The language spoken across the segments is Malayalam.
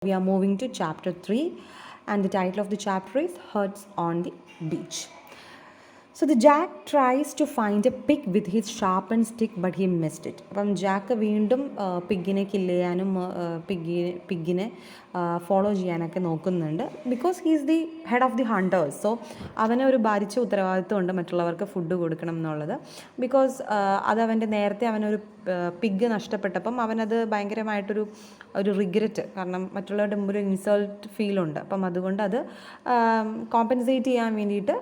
We are moving to chapter 3, and the title of the chapter is Huts on the Beach. So the Jack tries to find a pig with his sharpened stick, but he missed it. അപ്പം ജാക്ക് വീണ്ടും പിഗിനെ കില്ല് ചെയ്യാനും പിഗിനെ ഫോളോ ചെയ്യാനൊക്കെ നോക്കുന്നുണ്ട്. Because he is the head of the hunters. So അവന് ഒരു ഭാരിച്ച ഉത്തരവാദിത്വമുണ്ട് മറ്റുള്ളവർക്ക് ഫുഡ് കൊടുക്കണം എന്നുള്ളത്. ബിക്കോസ് അതവൻ്റെ നേരത്തെ അവനൊരു പിഗ് നഷ്ടപ്പെട്ടപ്പം അവനത് ഭയങ്കരമായിട്ടൊരു റിഗ്രറ്റ്, കാരണം മറ്റുള്ളവരുടെ മുമ്പിൽ ഒരു ഇൻസൾട്ട് ഫീലുണ്ട്. അപ്പം അതുകൊണ്ട് അത് കോമ്പൻസേറ്റ് ചെയ്യാൻ വേണ്ടിയിട്ട്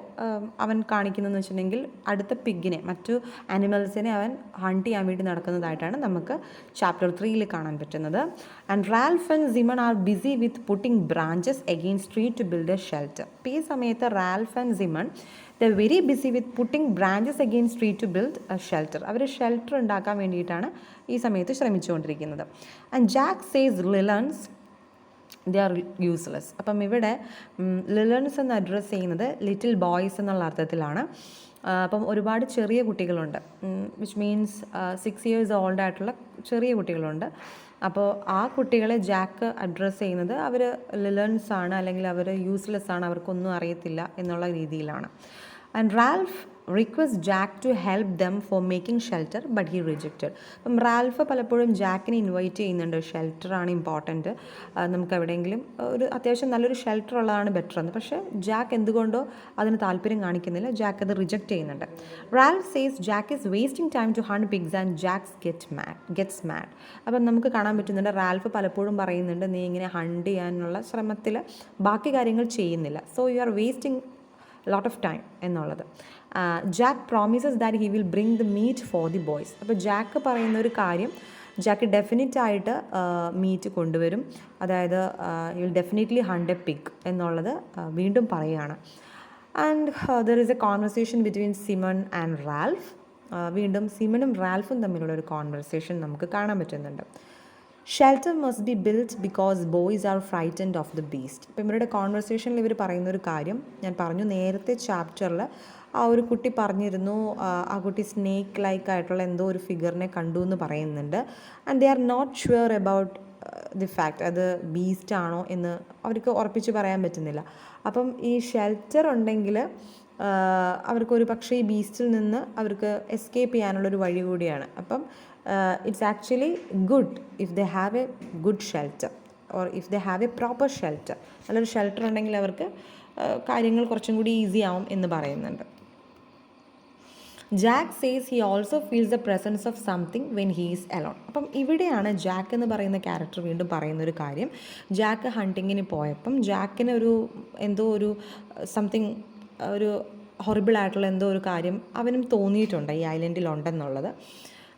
അവൻ കാണിക്കുന്നതെന്ന് വെച്ചിട്ടുണ്ടെങ്കിൽ അടുത്ത പിഗിനെ, മറ്റു ആനിമൽസിനെ അവൻ ഹണ്ട് ചെയ്യാൻ വേണ്ടി നടക്കുന്നതായിട്ടാണ് നമുക്ക് ചാപ്റ്റർ 3 കാണാൻ പറ്റുന്നത്. And Ralph and Simon are busy with putting branches against tree to build a shelter. അപ്പോൾ ഈ സമയത്ത് Ralph and Simon the very busy with putting branches against tree to build a shelter. അവർ ഷെൽട്ടർ ഉണ്ടാക്കാൻ വേണ്ടിയിട്ടാണ് ഈ സമയത്ത് ശ്രമിച്ചുകൊണ്ടിരിക്കുന്നത്. And Jack says littluns they are useless. അപ്പം ഇവിടെ ലിലൺസ് എന്ന് അഡ്രസ്സ് ചെയ്യുന്നത് ലിറ്റിൽ ബോയ്സ് എന്നുള്ള അർത്ഥത്തിലാണ്. അപ്പം ഒരുപാട് ചെറിയ കുട്ടികളുണ്ട്, വിച്ച് മീൻസ് 6 years ഓൾഡ് ആയിട്ടുള്ള ചെറിയ കുട്ടികളുണ്ട്. അപ്പോൾ ആ കുട്ടികളെ ജാക്ക് അഡ്രസ്സ് ചെയ്യുന്നത് അവർ ലിലൺസ് ആണ്, അല്ലെങ്കിൽ അവർ യൂസ്ലെസ് ആണ്, അവർക്കൊന്നും അറിയത്തില്ല എന്നുള്ള രീതിയിലാണ്. And Ralph request Jack to help them for making shelter, but he rejected. അപ്പം റാൽഫ് പലപ്പോഴും ജാക്കിനെ ഇൻവൈറ്റ് ചെയ്യുന്നുണ്ട്. ഷെൽട്ടറാണ് ഇമ്പോർട്ടൻറ്റ്, നമുക്ക് എവിടെയെങ്കിലും ഒരു അത്യാവശ്യം നല്ലൊരു ഷെൽട്ടർ ഉള്ളതാണ് ബെറ്റർ എന്ന്. പക്ഷേ ജാക്ക് എന്തുകൊണ്ടോ അതിന് താല്പര്യം കാണിക്കുന്നില്ല, ജാക്ക് അത് റിജക്റ്റ് ചെയ്യുന്നുണ്ട്. Ralph says Jack is wasting time to hunt pigs and Jacks gets mad. അപ്പം നമുക്ക് കാണാൻ പറ്റുന്നുണ്ട് റാൽഫ് പലപ്പോഴും പറയുന്നുണ്ട്, നീ ഇങ്ങനെ ഹണ്ട് ചെയ്യാനുള്ള ശ്രമത്തിൽ ബാക്കി കാര്യങ്ങൾ ചെയ്യുന്നില്ല, so you are wasting lot of time എന്നുള്ളത്. Jack promises that he will bring the meat for the boys. അപ്പോൾ ജാക്ക് പറയുന്ന ഒരു കാര്യം, ജാക്ക് ഡെഫിനറ്റ് ആയിട്ട് മീറ്റ് കൊണ്ടുവരും, അതായത് he will definitely hunt a pig എന്നുള്ളത് വീണ്ടും പറയുകയാണ്. And there is a conversation between Simon and Ralph. വീണ്ടും സിമണും റാൽഫും തമ്മിലുള്ള ഒരു കോൺവെർസേഷൻ നമുക്ക് കാണാൻ പറ്റുന്നുണ്ട്. Shelter must be built because boys are frightened of the beast. ഇപ്പം ഇവരുടെ കോൺവെർസേഷനിൽ ഇവർ പറയുന്നൊരു കാര്യം ഞാൻ പറഞ്ഞു, നേരത്തെ ചാപ്റ്ററിൽ ആ ഒരു കുട്ടി പറഞ്ഞിരുന്നു, ആ കുട്ടി സ്നേക്ക് ലൈക്ക് ആയിട്ടുള്ള എന്തോ ഒരു ഫിഗറിനെ കണ്ടു എന്ന് പറയുന്നുണ്ട്. And they are not sure about the fact അത് ബീസ്റ്റ് ആണോ എന്ന് അവർക്ക് ഉറപ്പിച്ച് പറയാൻ പറ്റുന്നില്ല. അപ്പം ഈ ഷെൽട്ടർ ഉണ്ടെങ്കിൽ അവർക്കൊരു പക്ഷേ ഈ ബീസ്റ്റിൽ നിന്ന് അവർക്ക് എസ്കേപ്പ് ചെയ്യാനുള്ളൊരു വഴി കൂടിയാണ്. അപ്പം it's actually good if they have a good shelter or if they have a proper shelter. നല്ലൊരു ഷെൽട്ടർ ഉണ്ടെങ്കിൽ അവർക്ക് കാര്യങ്ങൾ കുറച്ചും കൂടി ഈസി ആവും എന്ന് പറയുന്നുണ്ട്. Jack says he also feels the presence of something when he is alone. അപ്പം ഇവിടെയാണ് ജാക്ക് എന്ന് പറയുന്ന ക്യാരക്ടർ വീണ്ടും പറയുന്നൊരു കാര്യം. ജാക്ക് ഹണ്ടിങ്ങിന് പോയപ്പം ജാക്കിന് എന്തോ ഒരു സംതിങ്, ഒരു ഹൊറിബിൾ ആയിട്ടുള്ള എന്തോ ഒരു കാര്യം അവനും തോന്നിയിട്ടുണ്ട് ഈ ഐലൻഡിലുണ്ടെന്നുള്ളത്.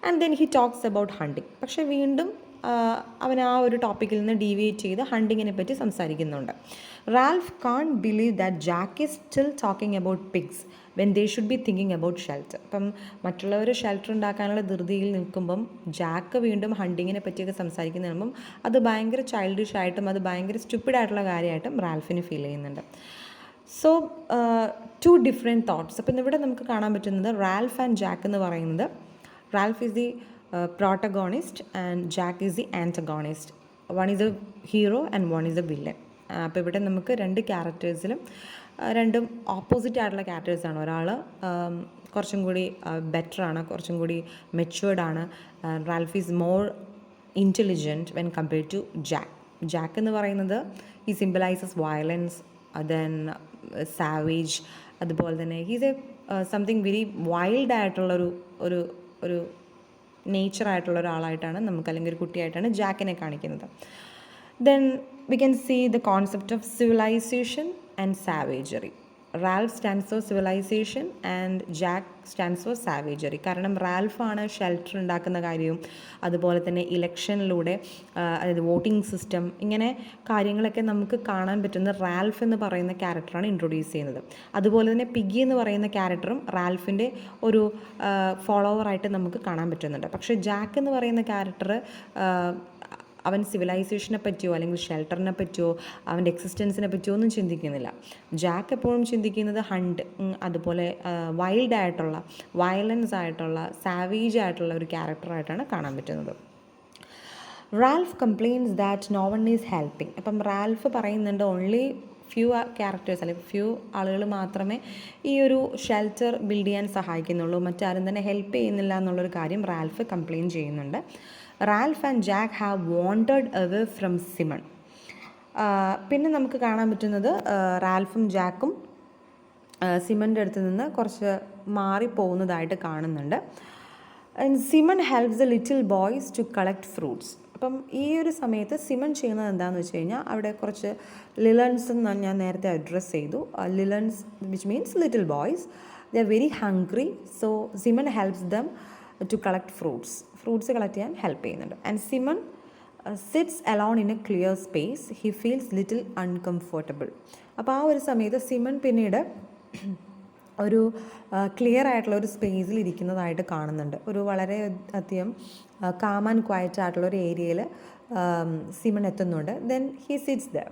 And then he talks about hunting. പക്ഷേ വീണ്ടും അവൻ ആ ഒരു ടോപ്പിക്കിൽ നിന്ന് ഡീവിയേറ്റ് ചെയ്ത് ഹണ്ടിങ്ങിനെ പറ്റി സംസാരിക്കുന്നുണ്ട്. Ralph can't believe that Jack is still talking about pigs when they should be thinking about shelter. അപ്പം മറ്റുള്ളവർ ഷെൽട്ടർ ഉണ്ടാക്കാനുള്ള ധൃതിയിൽ നിൽക്കുമ്പം ജാക്ക് വീണ്ടും ഹണ്ടിങ്ങിനെ പറ്റിയൊക്കെ സംസാരിക്കുന്ന കാണുമ്പം അത് ഭയങ്കര ചൈൽഡിഷ് ആയിട്ടും അത് ഭയങ്കര സ്റ്റുപ്പിഡായിട്ടുള്ള കാര്യമായിട്ടും റാൽഫിന് ഫീൽ ചെയ്യുന്നുണ്ട്. So 2 different thoughts. അപ്പം ഇവിടെ നമുക്ക് കാണാൻ പറ്റുന്നത് റാൽഫ് ആൻഡ് ജാക്ക് എന്ന് പറയുന്നത്, Ralph is the protagonist and Jack is the antagonist. One is a hero and one is a villain. അപ്പോൾ ഇവിടെ നമുക്ക് രണ്ട് ക്യാരക്ടേഴ്സിലും രണ്ടും ഓപ്പോസിറ്റ് ആയിട്ടുള്ള ക്യാരക്ടേഴ്സാണ്. ഒരാൾ കുറച്ചും കൂടി ബെറ്ററാണ്, കുറച്ചും കൂടി മെച്യൂർഡാണ്. Ralph is more intelligent when compared to Jack. Jack എന്ന് പറയുന്നത് ഈ സിംബലൈസസ് വയലൻസ്, ദെൻ സാവേജ്, അതുപോലെ തന്നെ he's a something very wild ആയിട്ടുള്ളൊരു ഒരു നേച്ചറായിട്ടുള്ള ഒരാളായിട്ടാണ് നമുക്ക്, അല്ലെങ്കിൽ ഒരു കുട്ടിയായിട്ടാണ് ജാക്കിനെ കാണിക്കുന്നത്. Then we can see the concept of civilisation and savagery. Ralph stands for civilisation and Jack stands for savagery. കാരണം റാൽഫാണ് ഷെൽട്ടർ ഉണ്ടാക്കുന്ന കാര്യവും അതുപോലെ തന്നെ ഇലക്ഷനിലൂടെ, അതായത് വോട്ടിംഗ് സിസ്റ്റം, ഇങ്ങനെ കാര്യങ്ങളൊക്കെ നമുക്ക് കാണാൻ പറ്റുന്ന റാൽഫ് എന്ന് പറയുന്ന ക്യാരക്ടറാണ് ഇൻട്രൊഡ്യൂസ് ചെയ്യുന്നത്. അതുപോലെ തന്നെ പിഗി എന്ന് പറയുന്ന ക്യാരക്ടറും റാൽഫിൻ്റെ ഒരു ഫോളോവറായിട്ട് നമുക്ക് കാണാൻ പറ്റുന്നുണ്ട്. പക്ഷേ ജാക്ക് എന്ന് പറയുന്ന ക്യാരക്ടർ അവൻ സിവിലൈസേഷനെ പറ്റിയോ അല്ലെങ്കിൽ ഷെൽട്ടറിനെ പറ്റിയോ അവൻ്റെ എക്സിസ്റ്റൻസിനെ പറ്റിയോ ഒന്നും ചിന്തിക്കുന്നില്ല. ജാക്ക് എപ്പോഴും ചിന്തിക്കുന്നത് ഹണ്ട്, അതുപോലെ വൈൽഡ് ആയിട്ടുള്ള, വയലൻസ് ആയിട്ടുള്ള, സാവേജ് ആയിട്ടുള്ള ഒരു ക്യാരക്ടറായിട്ടാണ് കാണാൻ പറ്റുന്നത്. Ralph complains that no one is helping. അപ്പം റാൽഫ് പറയുന്നുണ്ട് ഓൺലി ഫ്യൂ ക്യാരക്ടേഴ്സ് അല്ലെങ്കിൽ ഫ്യൂ ആളുകൾ മാത്രമേ ഈ ഒരു ഷെൽട്ടർ ബിൽഡ് ചെയ്യാൻ സഹായിക്കുന്നുള്ളൂ, മറ്റാരും തന്നെ ഹെൽപ്പ് ചെയ്യുന്നില്ല എന്നുള്ളൊരു കാര്യം റാൽഫ് കംപ്ലെയിൻ ചെയ്യുന്നുണ്ട്. Ralph and Jack have wanted away from Simon. പിന്നെ നമുക്ക് കാണാൻ പറ്റുന്നത് റാൽഫും ജാക്കും സിമൻ്റെ അടുത്ത് നിന്ന് കുറച്ച് മാറിപ്പോകുന്നതായിട്ട് കാണുന്നുണ്ട്. Simon helps the little boys to collect fruits. അപ്പം ഈ ഒരു സമയത്ത് സിമൺ ചെയ്യുന്നത് എന്താണെന്ന് വെച്ച് കഴിഞ്ഞാൽ അവിടെ കുറച്ച് ലിലൺസ് എന്ന് ഞാൻ നേരത്തെ അഡ്രസ്സ് ചെയ്തു. Littluns which means little boys, they are very hungry. So Simon helps them to collect fruits collect ചെയ്യാൻ ഹെൽപ്പ് ചെയ്യുന്നുണ്ട്. And Simon sits alone in a clear space, he feels little uncomfortable. അപ്പോൾ ആ ഒരു സമയത്ത് സിമൺ പിന്നീട് ഒരു ക്ലിയർ ആയിട്ടുള്ള ഒരു സ്പേസിൽ ഇരിക്കുന്നതായിട്ട് കാണുന്നുണ്ട്. ഒരു വളരെ അധികം കാം ആൻഡ് ക്വയറ്റ് ആയിട്ടുള്ള ഒരു ഏരിയയിൽ സിമൺ എത്തുന്നുണ്ട്. Then he sits there.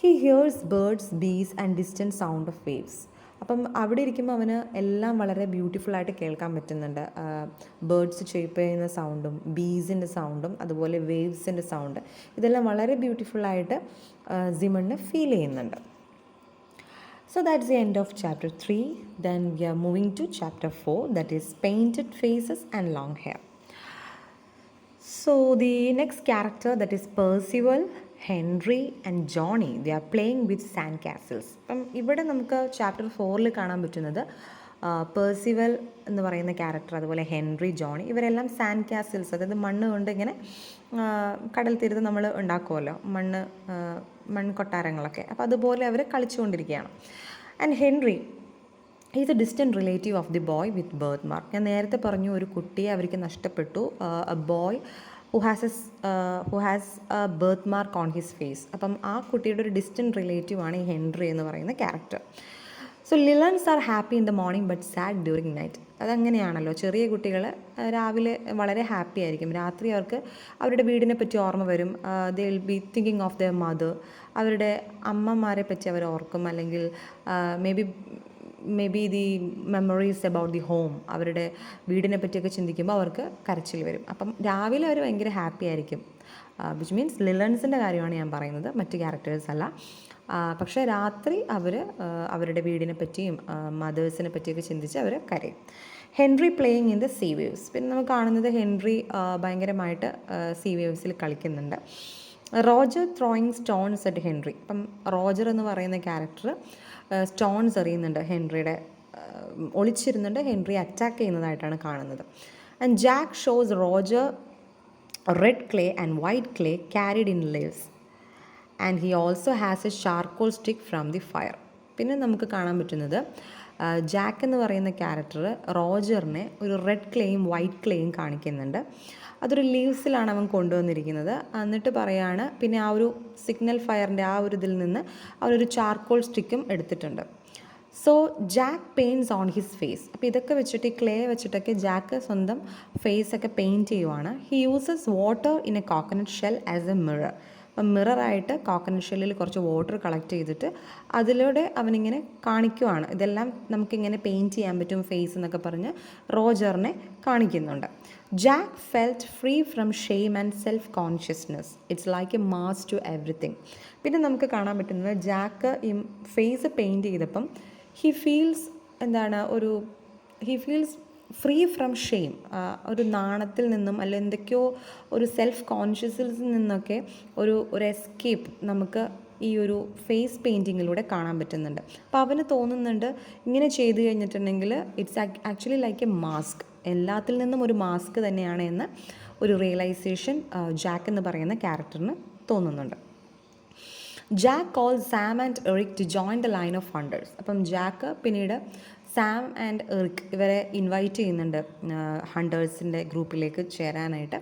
He hears birds, bees and distant sound of waves. അപ്പം അവിടെ ഇരിക്കുമ്പോൾ അവന് എല്ലാം വളരെ ബ്യൂട്ടിഫുള്ളായിട്ട് കേൾക്കാൻ പറ്റുന്നുണ്ട്. ബേർഡ്സ് ചേപ്പ് ചെയ്യുന്ന സൗണ്ടും ബീസിൻ്റെ സൗണ്ടും അതുപോലെ വേവ്സിൻ്റെ സൗണ്ട്, ഇതെല്ലാം വളരെ ബ്യൂട്ടിഫുള്ളായിട്ട് സിമണിന് ഫീൽ ചെയ്യുന്നുണ്ട്. So that's the end of chapter 3. Then we are moving to chapter 4, that is painted faces and long hair. So the next character, that is Percival, Henry and Johnny, they are playing with sand castles. അപ്പം ഇവിടെ നമുക്ക് ചാപ്റ്റർ 4 കാണാൻ പറ്റുന്നത് പേഴ്സിവൽ എന്ന് പറയുന്ന ക്യാരക്ടർ, അതുപോലെ ഹെൻറി, ജോണി, ഇവരെല്ലാം സാൻഡ് കാസിൽസ്, അതായത് മണ്ണ് കൊണ്ട് ഇങ്ങനെ കടൽ തീരത്ത് നമ്മൾ ഉണ്ടാക്കുമല്ലോ മൺകൊട്ടാരങ്ങളൊക്കെ, അപ്പോൾ അതുപോലെ അവർ കളിച്ചുകൊണ്ടിരിക്കുകയാണ്. And Henry is a distant relative of the boy with birthmark. ഞാൻ നേരത്തെ പറഞ്ഞു ഒരു കുട്ടിയെ അവർക്ക് നഷ്ടപ്പെട്ടു, a boy who has a birthmark on his face. അപ്പം ആ കുട്ടിയുടെ ഒരു ഡിസ്റ്റൻറ്റ് റിലേറ്റീവാണ് ഈ ഹെൻറി എന്ന് പറയുന്ന character. So littluns are happy in the morning but sad during night. അതങ്ങനെയാണല്ലോ, ചെറിയ കുട്ടികൾ രാവിലെ വളരെ ഹാപ്പി ആയിരിക്കും, രാത്രി അവർക്ക് അവരുടെ വീടിനെ പറ്റി ഓർമ്മ വരും. They will be thinking of their mother. അവരുടെ അമ്മമാരെ പറ്റി അവർ ഓർക്കും, അല്ലെങ്കിൽ may be the memories about the home, അവരുടെ വീടിനെ പറ്റിയൊക്കെ ചിന്തിക്കുമ്പോൾ അവർക്ക് കരച്ചിൽ വരും. അപ്പം രാവിലെ അവർ ഭയങ്കര ഹാപ്പി ആയിരിക്കും, വിച്ച് മീൻസ് ലിലൺസിൻ്റെ കാര്യമാണ് ഞാൻ പറയുന്നത്, മറ്റ് ക്യാരക്ടേഴ്സ് അല്ല. പക്ഷേ രാത്രി അവർ അവരുടെ വീടിനെ പറ്റിയും മദേഴ്സിനെ പറ്റിയൊക്കെ ചിന്തിച്ച് അവർ കരയും. Henry playing in the sea waves. പിന്നെ നമുക്ക് കാണുന്നത് ഹെൻറി ഭയങ്കരമായിട്ട് സീ വേവ്സിൽ കളിക്കുന്നുണ്ട്. Roger throwing stones at Henry. അപ്പം റോജർ എന്ന് പറയുന്ന ക്യാരക്ടർ സ്റ്റോൺസ് എറിയുന്നുണ്ട്, ഹെൻറിയുടെ ഒളിച്ചിരുന്നുണ്ട്, ഹെൻറി അറ്റാക്ക് ചെയ്യുന്നതായിട്ടാണ് കാണുന്നത്. And Jack shows Roger red clay and white clay carried in leaves and he also has A charcoal stick from the fire. പിന്നെ നമുക്ക് കാണാൻ പറ്റുന്നത് ജാക്ക് എന്ന് പറയുന്ന ക്യാരക്ടർ റോജറിനെ ഒരു റെഡ് ക്ലേയും വൈറ്റ് ക്ലേയും കാണിക്കുന്നുണ്ട്. അതൊരു ലീവ്സിലാണ് അവൻ കൊണ്ടുവന്നിരിക്കുന്നത്. എന്നിട്ട് പറയാണ്, പിന്നെ ആ ഒരു സിഗ്നൽ ഫയറിൻ്റെ ആ ഒരു ഇതിൽ നിന്ന് അവരൊരു ചാർക്കോൾ സ്റ്റിക്കും എടുത്തിട്ടുണ്ട്. So Jack paints on his face. അപ്പോൾ ഇതൊക്കെ വെച്ചിട്ട് ഈ ക്ലേ വെച്ചിട്ടൊക്കെ ജാക്ക് സ്വന്തം ഫേസൊക്കെ പെയിൻറ്റ് ചെയ്യുവാണ്. He uses water in a coconut shell as a mirror. അപ്പം മിററായിട്ട് കോക്കനട്ട് ഷെല്ലിൽ കുറച്ച് വാട്ടർ കളക്ട് ചെയ്തിട്ട് അതിലൂടെ അവനിങ്ങനെ കാണിക്കുവാണ്, ഇതെല്ലാം നമുക്കിങ്ങനെ പെയിൻറ്റ് ചെയ്യാൻ പറ്റും ഫേസ് എന്നൊക്കെ പറഞ്ഞ് റോജറിനെ കാണിക്കുന്നുണ്ട്. Jack felt free from shame and self consciousness, it's like a mask to everything. പിന്നെ നമുക്ക് കാണാൻ പറ്റുന്നത് ജാക്ക് ഈ ഫേസ് പെയിൻറ്റ് ചെയ്തപ്പം he feels free from shame, ഒരു നാണത്തിൽ നിന്നും അല്ല എന്തൊക്കെയോ ഒരു സെൽഫ് കോൺഷ്യസിൽ നിന്നൊക്കെ ഒരു എസ്കേപ്പ് നമുക്ക് ഈ ഒരു ഫേസ് പെയിൻറ്റിങ്ങിലൂടെ കാണാൻ പറ്റുന്നുണ്ട്. അപ്പോൾ അവന് തോന്നുന്നുണ്ട് ഇങ്ങനെ ചെയ്തു കഴിഞ്ഞിട്ടുണ്ടെങ്കിൽ it's actually like a mask, എല്ലാത്തിൽ നിന്നും ഒരു മാസ്ക് തന്നെയാണ് എന്ന് ഒരു റിയലൈസേഷൻ ജാക്ക് എന്ന് പറയുന്ന ക്യാരക്ടറിന് തോന്നുന്നുണ്ട്. Jack call Sam and Eric to join the line of hunters. അപ്പം ജാക്ക് പിന്നീട് സാം ആൻഡ് എറിക് ഇവരെ ഇൻവൈറ്റ് ചെയ്യുന്നുണ്ട് ഹണ്ടേഴ്സിൻ്റെ ഗ്രൂപ്പിലേക്ക് ചേരാനായിട്ട്.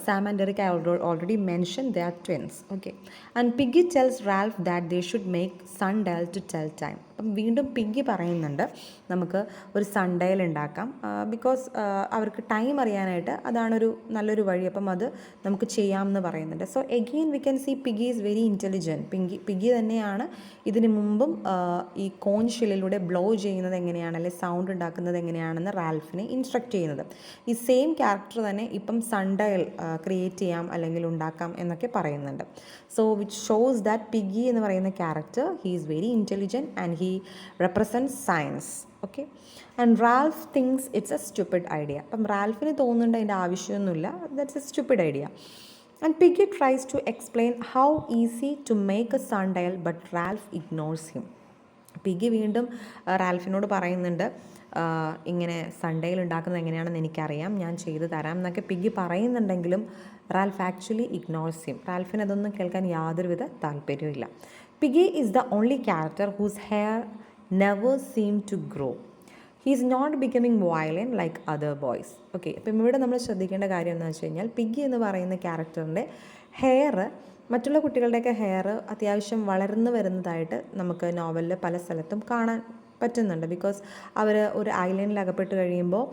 Sam and Eric I already mention they are twins. Okay. And Piggy tells Ralph that they should make sundial to tell time. അപ്പം വീണ്ടും പിഗ്ഗി പറയുന്നുണ്ട് നമുക്ക് ഒരു സൺഡയൽ ഉണ്ടാക്കാം, ബിക്കോസ് അവർക്ക് ടൈം അറിയാനായിട്ട് അതാണൊരു നല്ലൊരു വഴി, അപ്പം അത് നമുക്ക് ചെയ്യാമെന്ന് പറയുന്നുണ്ട്. So again we can see Piggy is very intelligent. Piggy തന്നെയാണ് ഇതിന് മുമ്പും ഈ കോൺ ഷെല്ലിലൂടെ ബ്ലോ ചെയ്യുന്നത് എങ്ങനെയാണ്, അല്ലെങ്കിൽ സൗണ്ട് ഉണ്ടാക്കുന്നത് എങ്ങനെയാണെന്ന് റാൽഫിനെ ഇൻസ്ട്രക്ട് ചെയ്യുന്നത്. ഈ സെയിം ക്യാരക്ടർ തന്നെ ഇപ്പം സൺഡയൽ ക്രിയേറ്റ് ചെയ്യാം അല്ലെങ്കിൽ ഉണ്ടാക്കാം എന്നൊക്കെ പറയുന്നുണ്ട്. So which shows that piggy എന്ന് പറയുന്ന character he is very intelligent and he represents science. Okay, and Ralph things it's A stupid idea. അപ്പം റാൽഫിന് തോന്നുന്നുണ്ട് അതിൻ്റെ ആവശ്യമൊന്നുമില്ല, that's A stupid idea. And Piggy tries to explain how easy to make a sundial, but Ralph ignores him. Piggy വീണ്ടും റാൽഫിനോട് പറയുന്നുണ്ട്, ഇങ്ങനെ സൺഡേയിൽ ഉണ്ടാക്കുന്നത് എങ്ങനെയാണെന്ന് എനിക്കറിയാം, ഞാൻ ചെയ്തു തരാം എന്നൊക്കെ പിഗ്ഗി പറയുന്നുണ്ടെങ്കിലും റാൽഫ് ആക്ച്വലി ഇഗ്നോർസ് ഹിം. റാൽഫിന് അതൊന്നും കേൾക്കാൻ യാതൊരുവിധ താല്പര്യമില്ല. Piggy is the only character whose hair never seem to grow. He is not becoming violent like other boys. Okay, അപ്പം ഇവിടെ നമ്മൾ ശ്രദ്ധിക്കേണ്ട കാര്യം എന്താണെന്ന് വെച്ച് കഴിഞ്ഞാൽ പിഗ്ഗി എന്ന് പറയുന്ന ക്യാരക്ടറിൻ്റെ ഹെയർ മറ്റുള്ള കുട്ടികളുടെയൊക്കെ ഹെയർ അത്യാവശ്യം വളർന്നു വരുന്നതായിട്ട് നമുക്ക് നോവലിൽ പല സ്ഥലത്തും കാണാൻ പറ്റുന്നുണ്ട്. ബിക്കോസ് അവർ ഒരു ഐലൻഡിൽ അകപ്പെട്ട് കഴിയുമ്പോൾ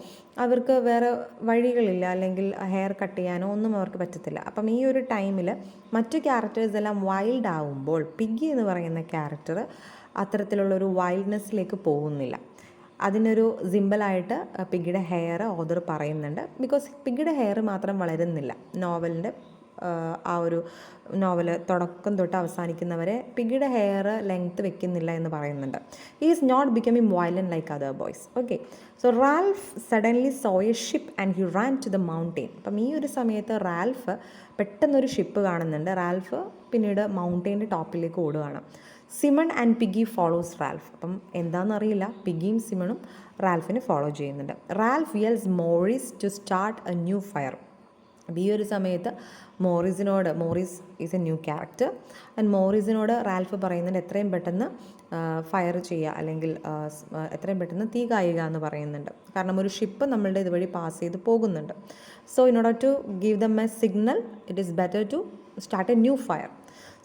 അവർക്ക് വേറെ വഴികളില്ല, അല്ലെങ്കിൽ ഹെയർ കട്ട് ചെയ്യാനോ ഒന്നും അവർക്ക് പറ്റത്തില്ല. അപ്പം ഈ ഒരു ടൈമിൽ മറ്റു ക്യാരക്ടേഴ്സ് എല്ലാം വൈൽഡ് ആവുമ്പോൾ പിഗ്ഗി എന്ന് പറയുന്ന ക്യാരക്ടർ അത്തരത്തിലുള്ളൊരു വൈൽഡ്നെസ്സിലേക്ക് പോകുന്നില്ല. അതിനൊരു സിമ്പിളായിട്ട് പിഗ്ഗിയുടെ ഹെയർ ഓഥർ പറയുന്നുണ്ട്. ബിക്കോസ് പിഗ്ഗിയുടെ ഹെയർ മാത്രം വളരുന്നില്ല, നോവലിൻ്റെ ആ ഒരു നോവല് തുടക്കം തൊട്ട് അവസാനിക്കുന്നവരെ പിഗ്ഗിയുടെ ഹെയർ ലെങ്ത്ത് വെക്കുന്നില്ല എന്ന് പറയുന്നുണ്ട്. He is not becoming violent like other boys. Okay, so Ralph suddenly saw a ship and he ran to the mountain. അപ്പം ഈ ഒരു സമയത്ത് റാൽഫ് പെട്ടെന്നൊരു ഷിപ്പ് കാണുന്നുണ്ട്. റാൽഫ് പിന്നീട് മൗണ്ടെയിൻ്റെ ടോപ്പിലേക്ക് ഓടുകയാണ്. Simon and Piggy follows Ralph. അപ്പം എന്താണെന്നറിയില്ല, പിഗ്ഗിയും സിമണും റാൽഫിനെ ഫോളോ ചെയ്യുന്നുണ്ട്. Ralph yells Maurice to start a new fire. അപ്പോൾ ഈ ഒരു സമയത്ത് Maurice is a new character, and മോറിസിനോട് റാൽഫ് പറയുന്നുണ്ട് എത്രയും പെട്ടെന്ന് ഫയർ ചെയ്യുക, അല്ലെങ്കിൽ എത്രയും പെട്ടെന്ന് തീ കായുക എന്ന് പറയുന്നുണ്ട്. കാരണം ഒരു ഷിപ്പ് നമ്മളുടെ ഇതുവഴി പാസ് ചെയ്ത് പോകുന്നുണ്ട്. So in order to give them a signal it is better to start a new fire.